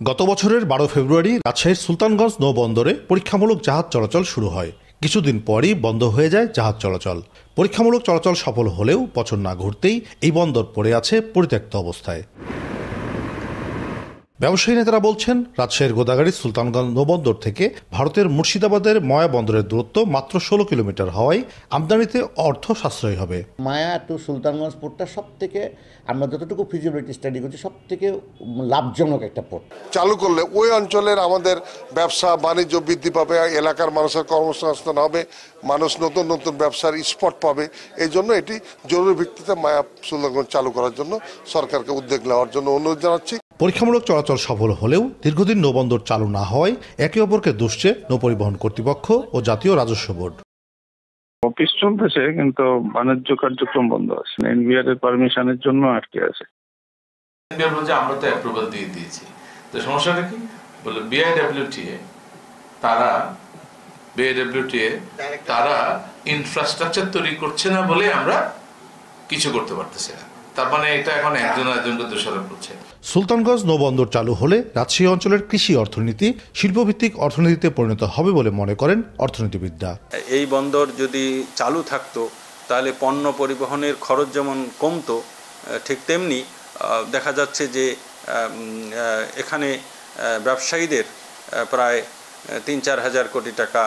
গত বছরের 12 ফেব্রুয়ারি রাজশাহীর সুলতানগঞ্জ নৌবন্দরে পরীক্ষামূলক জাহাজ চলাচল শুরু হয়। কিছুদিন পরই বন্ধ হয়ে যায় জাহাজ চলাচল। পরীক্ষামূলক চলাচল সফল হলেও বছর না ঘুরতেই এই বন্দর পড়ে আছে পরিত্যক্ত অবস্থায়। ব্যবসায়ী নেতারা বলছেন, রাজশাহীর গোদাগাড়ী সুলতানগঞ্জ নৌবন্দর থেকে ভারতের মুর্শিদাবাদের ময়া বন্দরের দূরত্ব মাত্র 16 কিলোমিটার হওয়ায় আমদানিতে অর্থ সাশ্রয়ী হবে। মায়া টু সুলতানগঞ্জ পোর্টটা সব থেকে, আমরা যতটুকু ফিজিবিলিটি স্টাডি করছি, সব থেকে লাভজনক একটা পোর্ট। চালু করলে ওই অঞ্চলের আমাদের ব্যবসা বাণিজ্য বৃদ্ধি পাবে, এলাকার মানুষের কর্মসংস্থান হবে, মানুষ নতুন নতুন ব্যবসার স্পট পাবে। এই জন্য এটি জরুরি ভিত্তিতে মায়া সুলতানগঞ্জ চালু করার জন্য সরকারকে উদ্যোগ নেওয়ার জন্য অনুরোধ জানাচ্ছি। পরীক্ষামূলক চলাচল সফল হলেও দীর্ঘদিন নৌবন্দর চালু না হওয়ায় একে অপরকে দুষছে নৌপরিবহন কর্তৃপক্ষ ও জাতীয় রাজস্ব বোর্ড। অফিস চলতেছে কিন্তু বাণিজ্য কার্যক্রম বন্ধ আছে, এনবিআর এর পারমিশনের জন্য আটকে আছে। এনবিআর বলছে আমরা তো অ্যাপ্রুভাল দিয়ে দিয়েছি, তো সমস্যাটা কি? বলে বিআইডব্লিউটিএ তারা ইনফ্রাস্ট্রাকচার তৈরি করছে না বলে আমরা কিছু করতে পারতেছি না। তার মানে এটা এখন একজনকে দোষারোপ করছে। সুলতানগঞ্জ নৌবন্দর চালু হলে রাজশাহী অঞ্চলের কৃষি অর্থনীতি শিল্পভিত্তিক অর্থনীতিতে পরিণত হবে বলে মনে করেন অর্থনীতিবিদরা। এই বন্দর যদি চালু থাকতো তাহলে পণ্য পরিবহনের খরচ যেমন কমতো, ঠিক তেমনি দেখা যাচ্ছে যে এখানে ব্যবসায়ীদের প্রায় ৩-৪ হাজার কোটি টাকা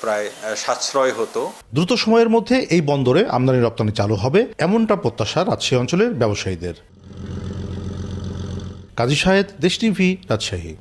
প্রায় সাশ্রয় হতো। দ্রুত সময়ের মধ্যে এই বন্দরে আমদানি রপ্তানি চালু হবে এমনটা প্রত্যাশা রাজশাহী অঞ্চলের ব্যবসায়ীদের। কাজী শাহেদ, দেশ টিভি, রাজশাহী।